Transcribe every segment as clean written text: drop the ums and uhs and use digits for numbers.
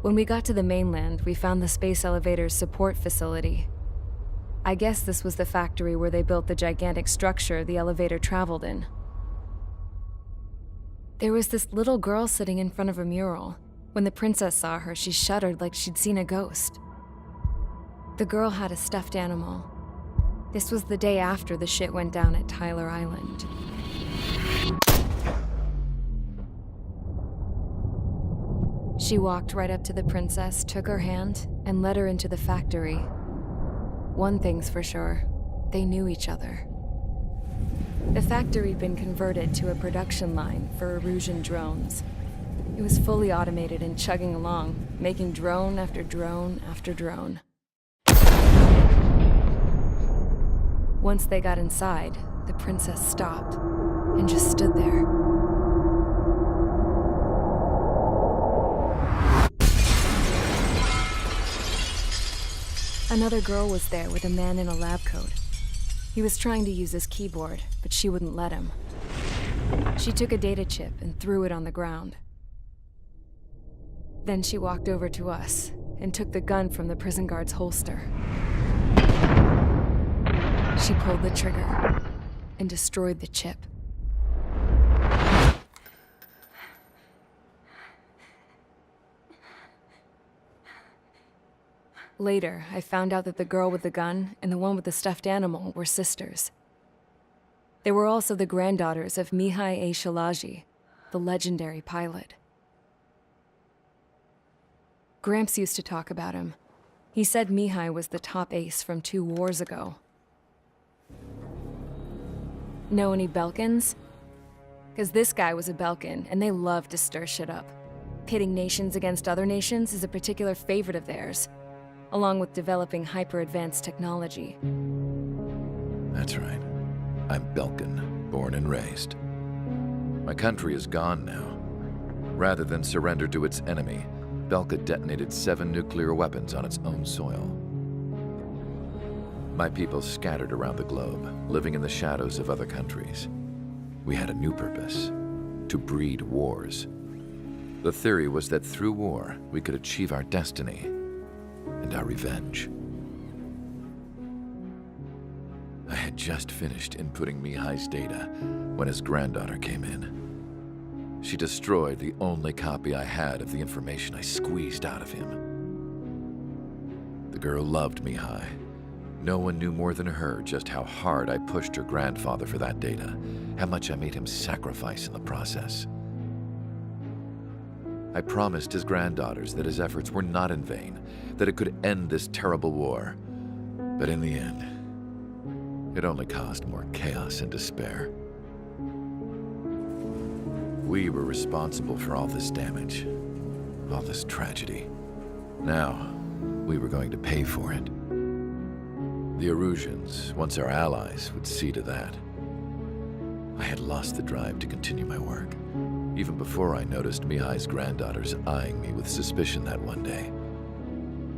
When we got to the mainland, we found the space elevator's support facility. I guess this was the factory where they built the gigantic structure the elevator traveled in. There was this little girl sitting in front of a mural. When the princess saw her, she shuddered like she'd seen a ghost. The girl had a stuffed animal. This was the day after the shit went down at Tyler Island. She walked right up to the princess, took her hand, and led her into the factory. One thing's for sure, they knew each other. The factory'd been converted to a production line for Erusian drones. It was fully automated and chugging along, making drone after drone after drone. Once they got inside, the princess stopped and just stood there. Another girl was there with a man in a lab coat. He was trying to use his keyboard, but she wouldn't let him. She took a data chip and threw it on the ground. Then she walked over to us and took the gun from the prison guard's holster. She pulled the trigger and destroyed the chip. Later, I found out that the girl with the gun and the one with the stuffed animal were sisters. They were also the granddaughters of Mihai A. Shalaji, the legendary pilot. Gramps used to talk about him. He said Mihai was the top ace from 2 wars ago. Know any Belkans? Because this guy was a Belkan, and they love to stir shit up. Pitting nations against other nations is a particular favorite of theirs, along with developing hyper-advanced technology. That's right. I'm Belkan, born and raised. My country is gone now. Rather than surrender to its enemy, Belka detonated 7 nuclear weapons on its own soil. My people scattered around the globe, living in the shadows of other countries. We had a new purpose: to breed wars. The theory was that through war, we could achieve our destiny and our revenge. I had just finished inputting Mihai's data when his granddaughter came in. She destroyed the only copy I had of the information I squeezed out of him. The girl loved Mihai. No one knew more than her just how hard I pushed her grandfather for that data, how much I made him sacrifice in the process. I promised his granddaughters that his efforts were not in vain, that it could end this terrible war. But in the end, it only caused more chaos and despair. We were responsible for all this damage, all this tragedy. Now, we were going to pay for it. The Erusians, once our allies, would see to that. I had lost the drive to continue my work, even before I noticed Mihai's granddaughters eyeing me with suspicion that one day.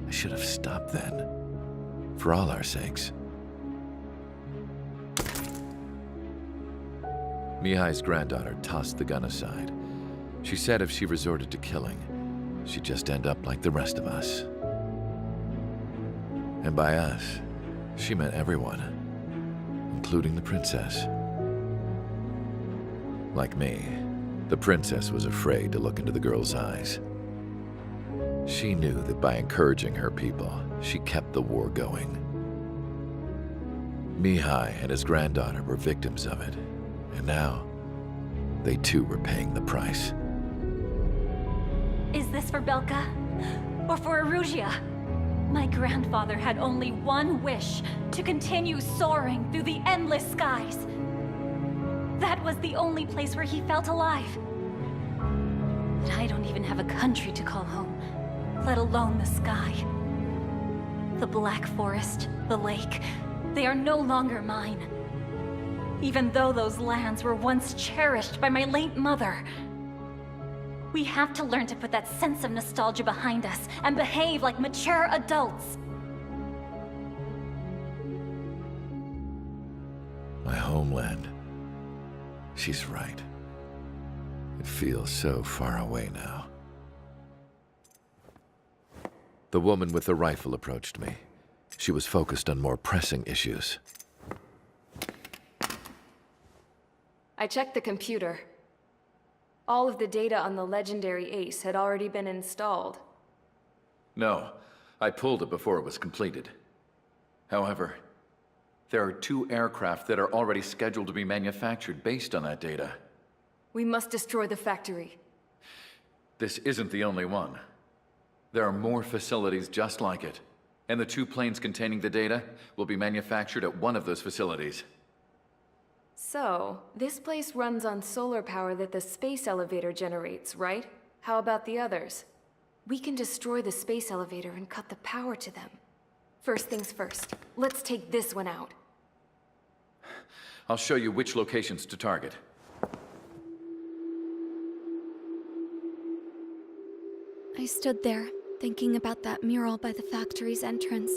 I should have stopped then, for all our sakes. Mihai's granddaughter tossed the gun aside. She said if she resorted to killing, she'd just end up like the rest of us. And by us, she meant everyone, including the princess. Like me, the princess was afraid to look into the girl's eyes. She knew that by encouraging her people, she kept the war going. Mihai and his granddaughter were victims of it, and now they too were paying the price. Is this for Belka? Or for Erusia? My grandfather had only one wish: to continue soaring through the endless skies. That was the only place where he felt alive. But I don't even have a country to call home, let alone the sky. The Black Forest, the lake, they are no longer mine. Even though those lands were once cherished by my late mother. We have to learn to put that sense of nostalgia behind us and behave like mature adults. My homeland. She's right. It feels so far away now. The woman with the rifle approached me. She was focused on more pressing issues. I checked the computer. All of the data on the legendary Ace had already been installed. No, I pulled it before it was completed. However, there are 2 aircraft that are already scheduled to be manufactured based on that data. We must destroy the factory. This isn't the only one. There are more facilities just like it, and the 2 planes containing the data will be manufactured at one of those facilities. So, this place runs on solar power that the space elevator generates, right? How about the others? We can destroy the space elevator and cut the power to them. First things first, let's take this one out. I'll show you which locations to target. I stood there, thinking about that mural by the factory's entrance.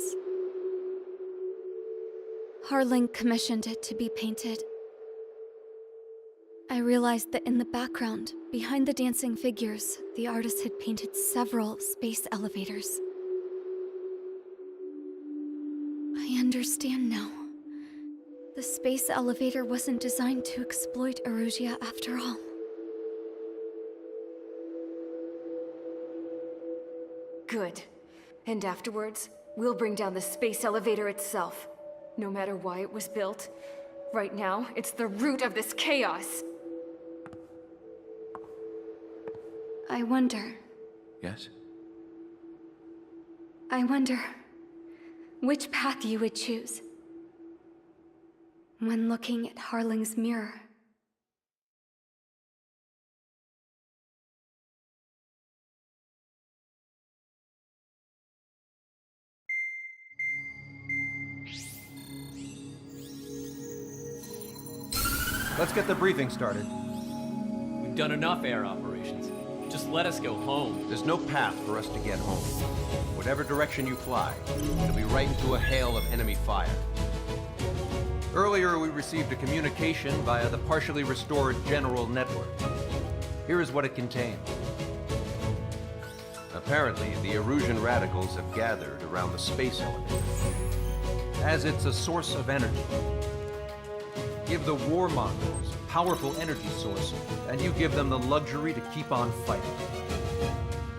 Harling commissioned it to be painted. I realized that in the background, behind the dancing figures, the artist had painted several space elevators. I understand now. The space elevator wasn't designed to exploit Erusia after all. Good. And afterwards, we'll bring down the space elevator itself. No matter why it was built, right now, it's the root of this chaos. I wonder Yes? which path you would choose when looking at Harling's mirror. Let's get the briefing started. We've done enough air operations. Just let us go home. There's no path for us to get home. Whatever direction you fly, it'll be right into a hail of enemy fire. Earlier, we received a communication via the partially restored general network. Here is what it contained. Apparently, the Erusian radicals have gathered around the space elevator, as it's a source of energy. Give the warmongers a powerful energy source, and you give them the luxury to keep on fighting.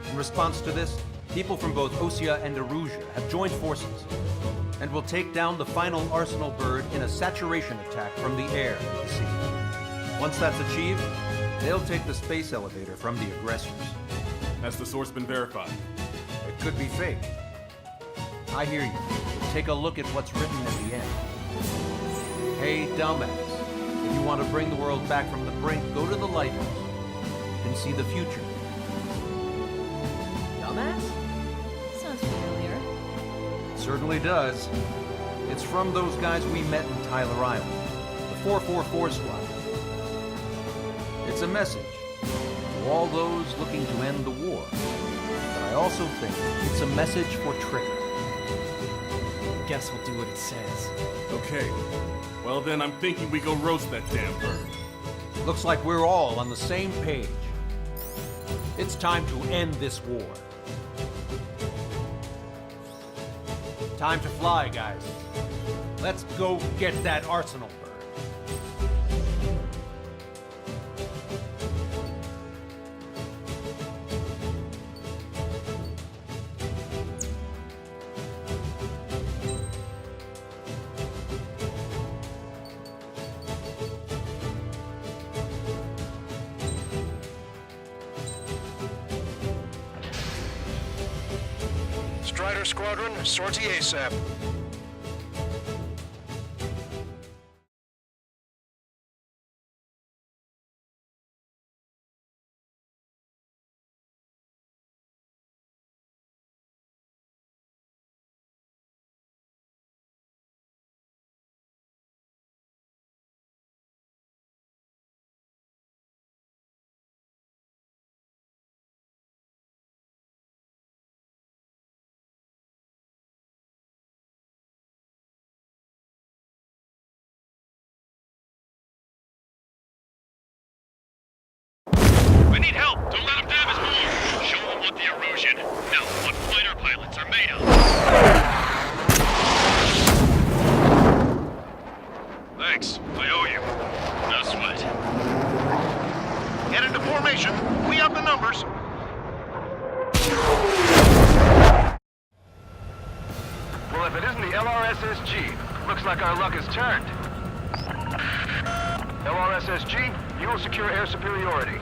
In response to this, people from both Osea and Erusia have joined forces, and will take down the final Arsenal bird in a saturation attack from the air and the sea. Once that's achieved, they'll take the space elevator from the aggressors. Has the source been verified? It could be fake. I hear you. Take a look at what's written at the end. Hey, dumbass. If you want to bring the world back from the brink, go to the Lighthouse. You can see the future. Dumbass? Sounds familiar. It certainly does. It's from those guys we met in Tyler Island, the 444 squad. It's a message to all those looking to end the war. But I also think it's a message for Trigger. Guess we'll do what it says. Okay. Well then, I'm thinking we go roast that damn bird. Looks like we're all on the same page. It's time to end this war. Time to fly, guys. Let's go get that Arsenal bird. Strider Squadron, sortie ASAP. We need help! Don't let them damage more! Show them what the Erusian, no, what fighter pilots are made formation. We have the numbers. Well, if it isn't the LRSSG, looks like our luck has turned. LRSSG, you will secure air superiority.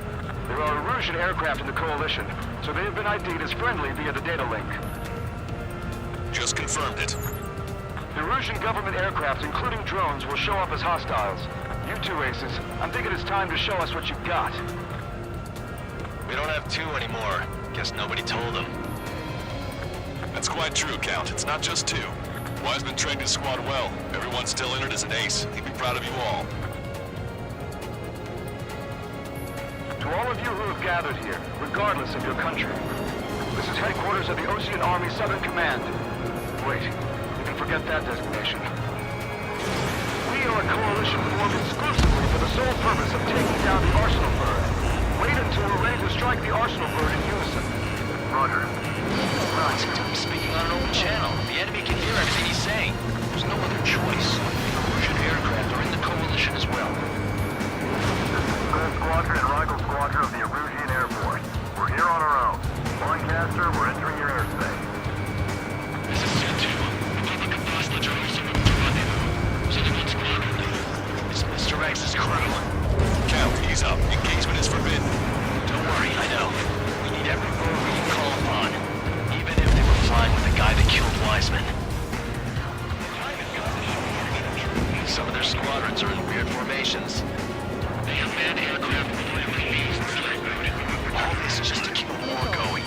There are Erusian aircraft in the Coalition, so they have been ID'd as friendly via the data link. Just confirmed it. The Erusian government aircraft, including drones, will show up as hostiles. You two aces, I'm thinking it's time to show us what you've got. We don't have two anymore. Guess nobody told them. That's quite true, Count. It's not just two. Wiseman trained his squad well. Everyone's still in it as an ace. He'd be proud of you all. To all of you who have gathered here, regardless of your country, this is headquarters of the Ocean Army Southern Command. Wait, you can forget that designation. We are a coalition formed exclusively for the sole purpose of taking down the Arsenal Bird. Wait until we're ready to strike the Arsenal Bird in unison. Roger. Right, speaking on an open channel. The enemy can hear everything he's saying. There's no other choice. The Erusian aircraft are in the Coalition as well. Gold Squadron and Rigel Squadron of the Erusian Air Force. We're here on our own. Lancaster, we're entering your airspace. This is Sue 2. Republic of Bosnia are also with the rendezvous. So the one squadron. It's Mr. X's crew. Count, ease up. Engagement is forbidden. Don't worry, I know. We need every road we can call upon. Even if they were flying with the guy that killed Wiseman. Some of their squadrons are in weird formations. They have manned aircraft with UAVs in flight mode. All this just to keep a war going.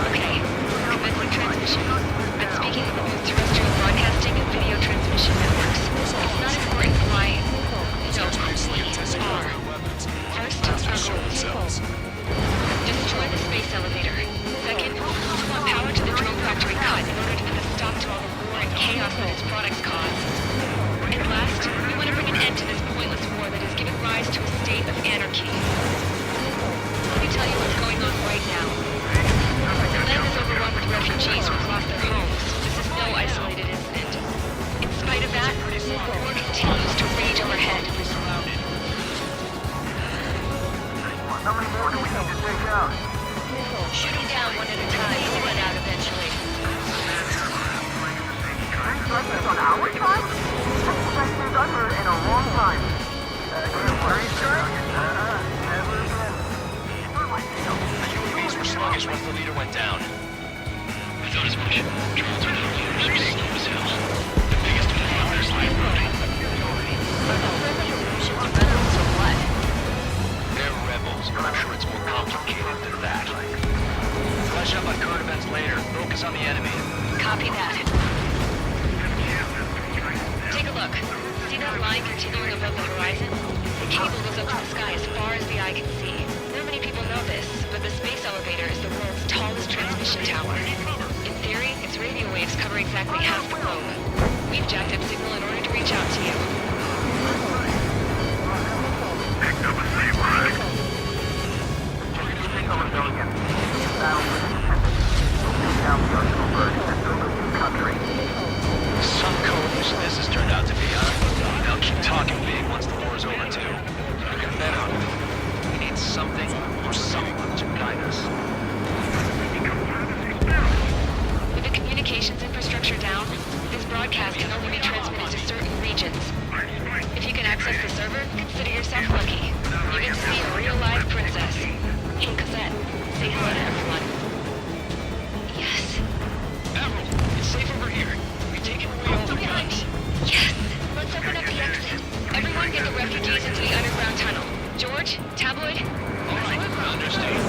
Okay, commencing transmission. I'm speaking from both terrestrial broadcasting and video transmission networks. It's not important why. No, actually, it's far. First, our goals. Destroy the space elevator. Second, we want power to the drone factory cut in order to put a stop to all the war and chaos that its products cause. And last, we want to bring an end to this pointless war that has given rise to a state of anarchy. Let me tell you what's going on right now. The land is overrun with refugees who've lost their homes. This is no isolated incident. In spite of that, war continues to rage overhead. How many more do we need to take out? Shoot them down one at a time. We'll run out eventually. Like this on our time? That's been done in a long time. Are you sure? Never again. The UAVs were sluggish once the leader went down. I thought as much. Drones without leaders are slow as hell. The biggest problem is live routing. Rebels or what? They're rebels, but I'm sure it's more complicated than that. Flash up on current events later. Focus on the enemy. Copy that. Take a look. See that line continuing above the horizon? The cable goes up to the sky as far as the eye can see. Not many people know this, but the space elevator is the world's tallest transmission tower. In theory, its radio waves cover exactly half the globe. We've jacked up signal in order to reach out to you. Picked up a safe ride. Signal is going in. Down the Arsenal Bird and build a new country. Some coalition this has turned out to be, huh? They'll keep talking big once the war's over, too. Look at that out. We need something or someone to guide us. With the communications infrastructure down, this broadcast can only be transmitted to certain regions. If you can access the server, consider yourself lucky. You get to see a real live princess. Hey, Cosette, say hello to everyone. Yes. Admiral, it's safe over here. We take it away all the guns. Yes! Let's open up the exit. Everyone get the refugees into the underground tunnel. George, Tabloid? All right, I understand.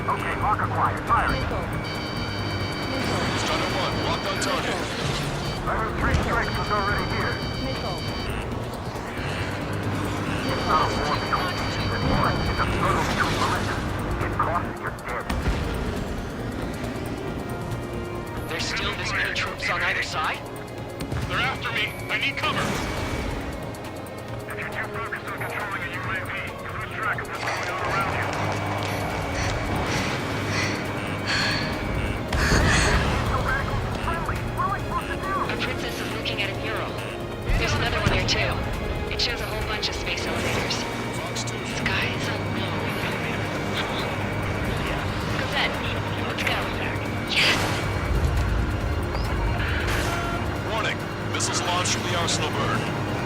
Okay, marker quiet. Firing. Strider 1, locked on target. I heard 3 strikes was already here. It's not a war between nations anymore. It's a struggle between militias. Get caught and you're dead. They move as many troops on either side? They're after me. I need cover. If you're too focused on controlling a UAV, you lose track of what's going on around you. Our princess is looking at a mural. There's another one here too. It shows a whole bunch of space elevators. Skies unknown. Cosette, let's go. Yes! Warning. Missiles launched from the Arsenal bird.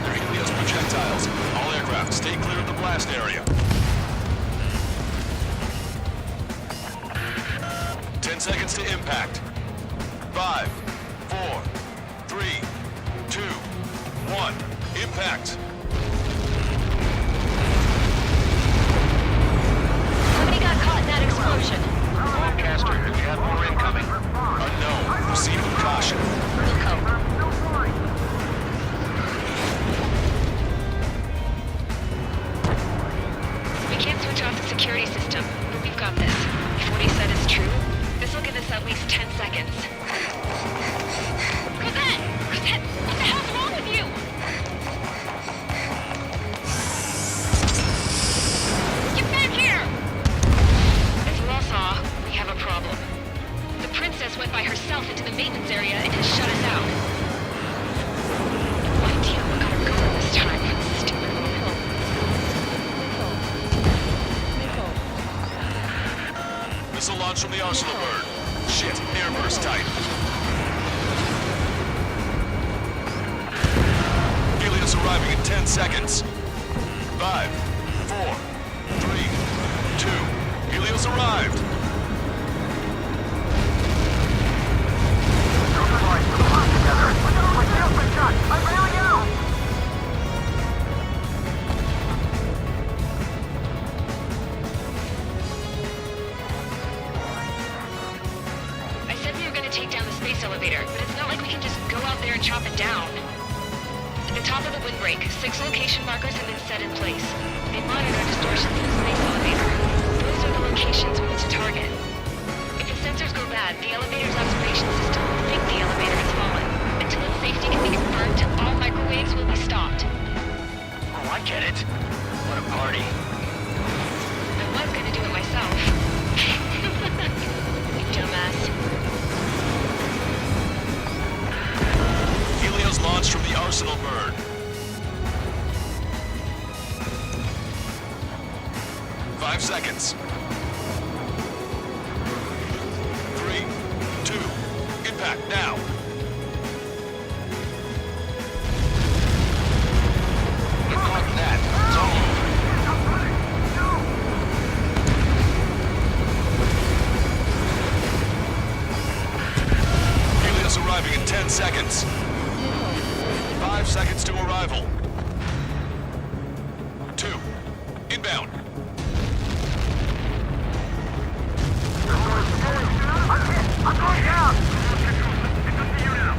They're Helios projectiles. All aircraft, stay clear of the blast area. 10 seconds to impact. 5, 4, 3, 2, 1. Impact. How many got caught in that explosion? Lancaster, do you have more incoming? Unknown. Proceed with caution. We can't switch off the security system, but we've got this. If what he said is true, this will give us at least 10 seconds. Cosette! Cosette! What the hell's wrong with you? Get back here! As you all saw, we have a problem. The princess went by herself into the maintenance area and has shut us out. No idea what got her going this time. Stupid little. Missile launch from the Arsenal bird. Shit, airburst tight. Helios arriving in 10 seconds. 5, 4, 3, 2. Helios arrived. I said we were going to take down the space elevator, but it's not like we can just go out there and chop it down. At the top of the windbreak, 6 location markers have been set in place. They monitor distortions in the space elevator. Those are the locations we need to target. If the sensors go bad, the elevator's observation system will think the elevator has fallen. Until its safety can be confirmed, all microwaves will be stopped. Oh, I get it. What a party. I was going to do it myself. You dumbass. Helios launched from the Arsenal bird. 5 seconds. 3, 2, impact now. Look like that. It's all over. Helios arriving in 10 seconds. 5 seconds to arrival. 2, inbound. I'm going down! It's up to you now.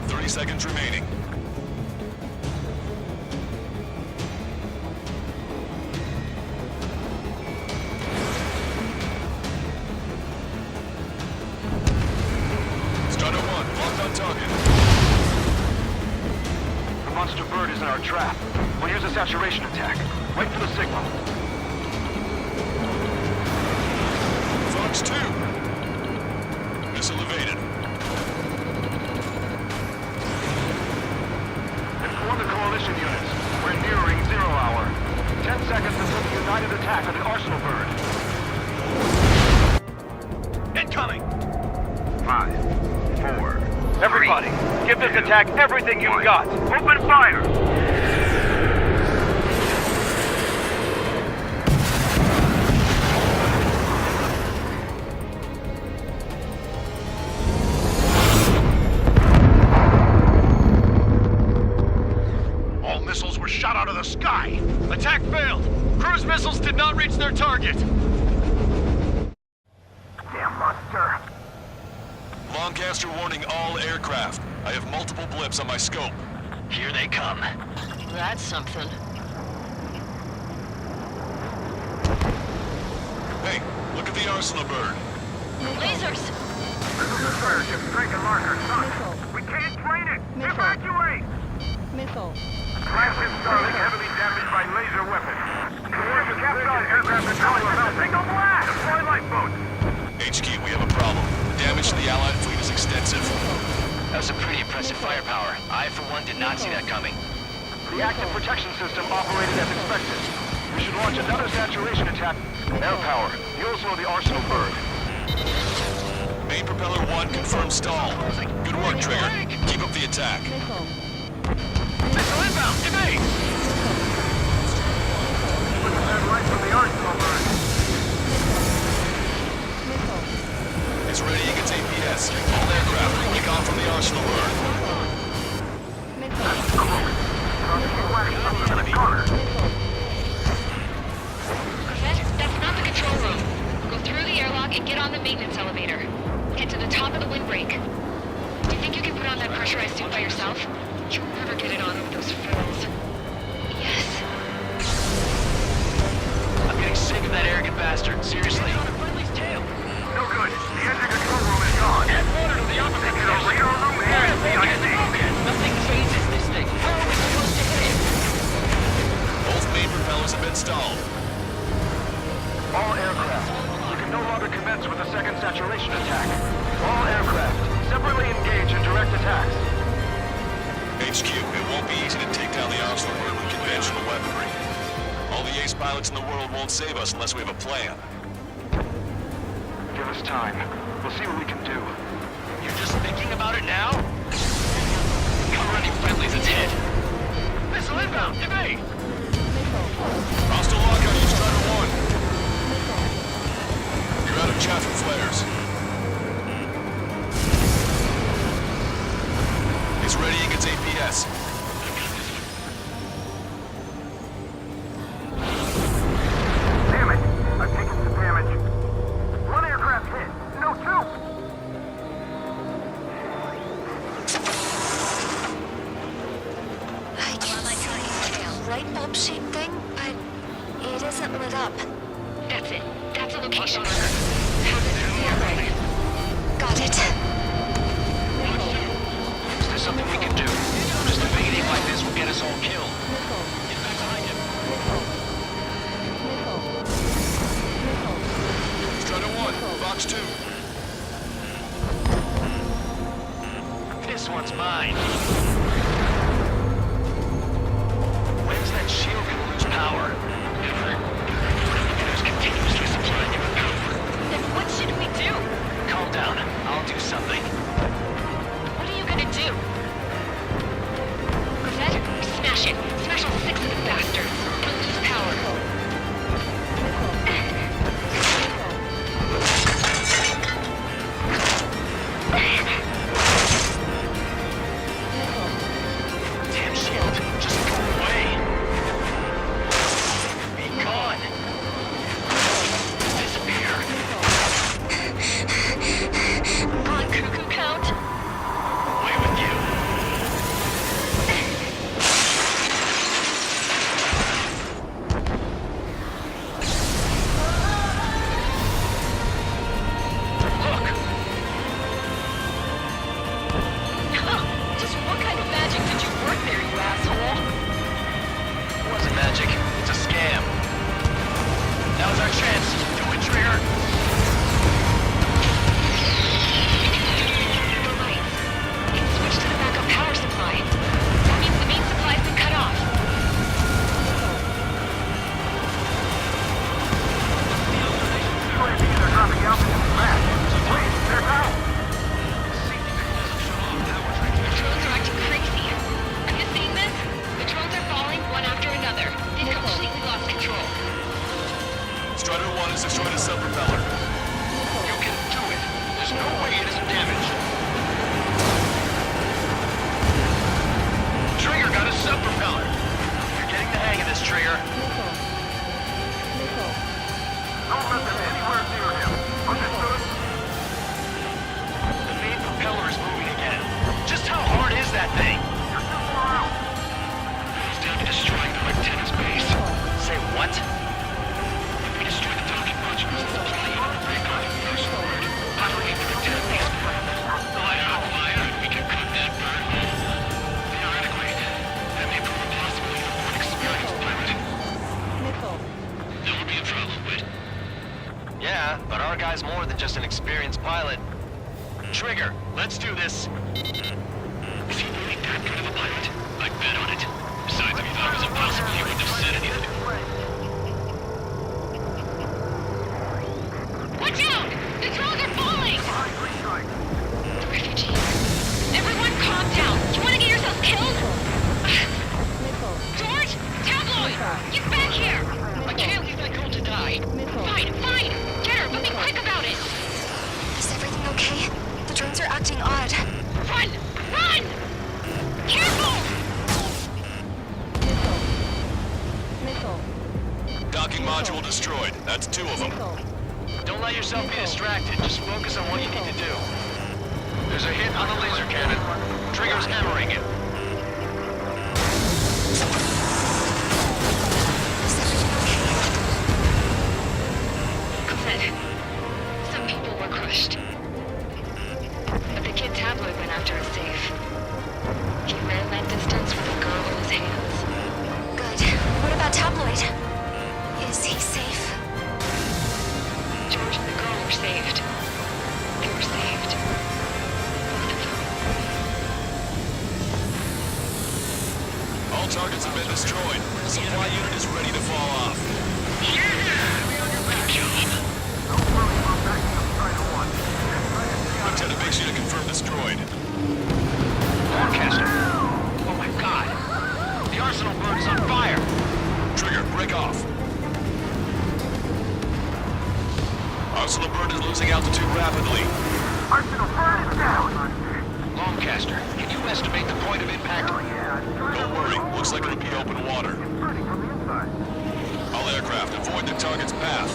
30 seconds remaining. Strider 1, locked on target. The monster bird is in our trap. We'll use a saturation attack. Wait for the signal. Fox 2. Missile evaded. Inform the coalition units. We're nearing 0 hour. 10 seconds until the united attack on the Arsenal bird. Incoming! 5, 4. Everybody, give this attack everything you've got. Open fire! All missiles were shot out of the sky. Attack failed. Cruise missiles did not reach their target. Damn monster. Lancaster warning all aircraft. I have multiple blips on my scope. Here they come. That's something. Hey, look at the arsenal burn. Lasers! Drake and Marker, stop. We can't train it! Evacuate! Missile. Flagship Starlink heavily damaged by laser weapons. The captured aircraft are calling about single blast! Deploy lifeboats! HQ, we have a problem. The damage to the Allied fleet is extensive. That was some pretty impressive firepower. I, for one, did not see that coming. The active protection system operated as expected. We should launch another saturation attack. Air power. You'll slow the arsenal burn. Main propeller 1 confirmed stall. Good work, Trigger. Keep up the attack. Missile. Missile inbound! Evade! Look at that right from the arsenal burn. Missile. It's ready against APS. All aircraft, kick off from the arsenal burn. That's not the control room. Go through the airlock and get on the maintenance elevator. Head to the top of the windbreak. Do you think you can put on that pressurized suit by yourself? You'll never get it on with those frills. Yes. I'm getting sick of that arrogant bastard. Seriously. No good. The engine control room is gone. Headquarters to the opposite radar room and the IC. Nothing phases this thing. How are we supposed to hit it? Both main propellers have been stalled. All aircraft. You can no longer commence with a second saturation attack. All aircraft. Separately engage in direct attacks. HQ, it won't be easy to take down the arsenal burn with conventional weaponry. All the ace pilots in the world won't save us unless we have a plan. Give us time. We'll see what we can do. You're just thinking about it now? Cover any friendlies, it's hit. Missile inbound! Evade! Hostile lockout, you Strider 1. You're out of chaff and flares. It's ready against APS. Damn it! I've taken some damage. One aircraft hit. No, two! I can see a light bulb shaped thing, but it isn't lit up. That's it. That's a location marker. Have it through the airlock. Got it. Is there something we can do? Just a big aim like this will get us all killed. Get back behind him. Strider 1, Box 2. This one's mine. When's that shield gonna lose power? Never. It is continuously supplying you with power. Then what should we do? Calm down. I'll do something. What are you gonna do? Cosette, smash it. Smash all 6 of the bastards. Don't lose power. Damn shield. Just go away. Be gone. Disappear. On cuckoo count? Away with you. Look. Just what kind of magic did you work there, you asshole? It wasn't magic. It's a scam. Now's our chance. Do it, Trigger. The lights. It's switched to the backup power supply. That means the main supply's been cut off. UAVs are dropping out from the back. Wait, they're out! The drones are acting crazy. Are you seeing this? The drones are falling one after another. They've completely lost control. Strider 1 has destroyed a sub-propeller. You can do it. There's no way it isn't damaged. Trigger got a sub-propeller. You're getting the hang of this, Trigger. Don't let them anywhere near him. Understood? The main propeller is moving again. Just how hard is that thing? You're too far out. He's down to destroying the lieutenant's base. Say what? If we destroy the docking modules, the supply unit will break Yeah, but our guy's more than just an experienced pilot. Trigger, let's do this. Is he really that good of a pilot? I'd bet on it. Besides, if he thought it was impossible, he wouldn't have said anything. Watch out! The drones are falling! The refugees. Everyone calm down. You want to get yourself killed? George? Tabloid! Get back here! I can't leave that girl to die. Fine, fine! Get her, but be quick about it! Is everything okay? The drones are acting odd. Run! Run! Careful! Docking module destroyed. That's 2 of them. Don't let yourself be distracted. Just focus on what you need to do. There's a hit on the laser cannon. Trigger's hammering it. Cosette, some people were crushed. But the kid Tabloid went after a safe. He ran that distance with a girl in his hands. Good. What about Tabloid? Is he safe? George and the girl were saved. They were saved. Both of them. All targets have been destroyed. The supply unit is ready to fall off. Good job. Lieutenant makes you to confirm destroyed. Lancaster. Oh my god. The arsenal bird is on fire. Trigger, break off. Arsenal bird is losing altitude rapidly. Arsenal bird is down! Lancaster, can you estimate the point of impact? Don't worry, looks like it'll be open water. Burning from the inside. All aircraft, avoid the target's path.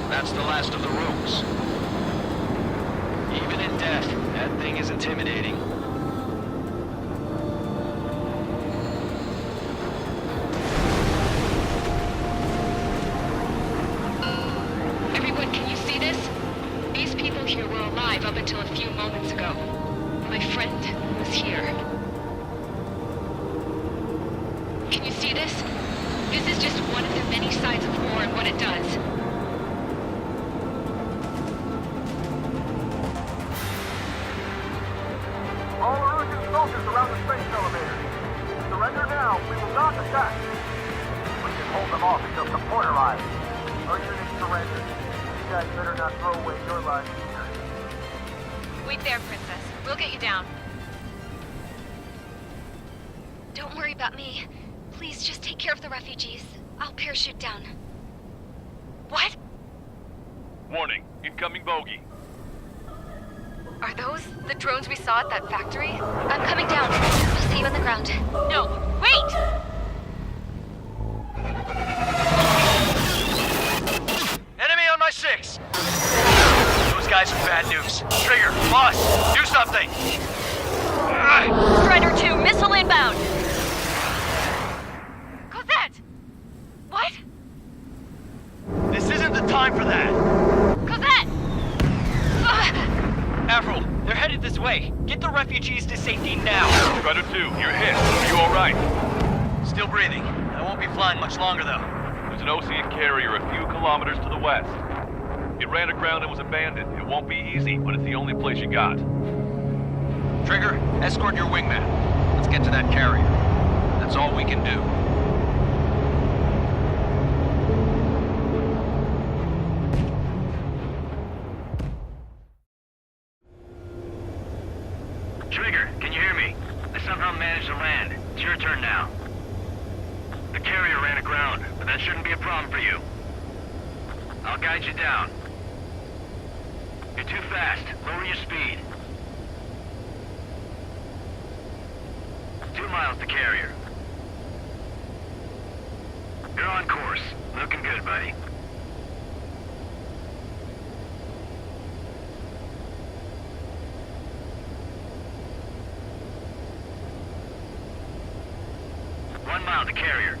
That's the last of the rooms. Even in death, that thing is intimidating. Everyone, can you see this? These people here were alive up until a few moments ago. My friend was here. Can you see this? This is just one of the many sides of war and what it does. All Erusian soldiers around the space elevator. Surrender now. We will not attack. We can hold them off until support arrives. Our unit surrenders. You guys better not throw away your lives either. Wait there, Princess. We'll get you down. Don't worry about me. Please just take care of the refugees. I'll parachute down. What? Warning, incoming bogey. Are those the drones we saw at that factory? I'm coming down. I'll see you on the ground. No, wait! Enemy on my 6! Those guys are bad news. Trigger, boss, do something! Strider 2, missile inbound! Cosette! What? This isn't the time for that! Cosette! Avril, they're headed this way. Get the refugees to safety now. Strider 2, you're hit. Are you alright? Still breathing. I won't be flying much longer, though. There's an Ocean carrier a few kilometers to the west. It ran aground and was abandoned. It won't be easy, but it's the only place you got. Trigger, escort your wingman. Let's get to that carrier. That's all we can do. Trigger, can you hear me? I somehow managed to land. It's your turn now. The carrier ran aground, but that shouldn't be a problem for you. I'll guide you down. You're too fast. Lower your speed. 2 miles to carrier. You're on course. Looking good, buddy. One mile to carrier.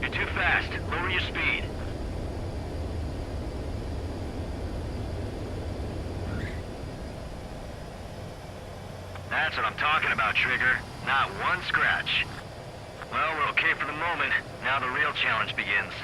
You're too fast. Lower your speed. That's what I'm talking about, Trigger. Not one scratch. Well, we're okay for the moment. Now the real challenge begins.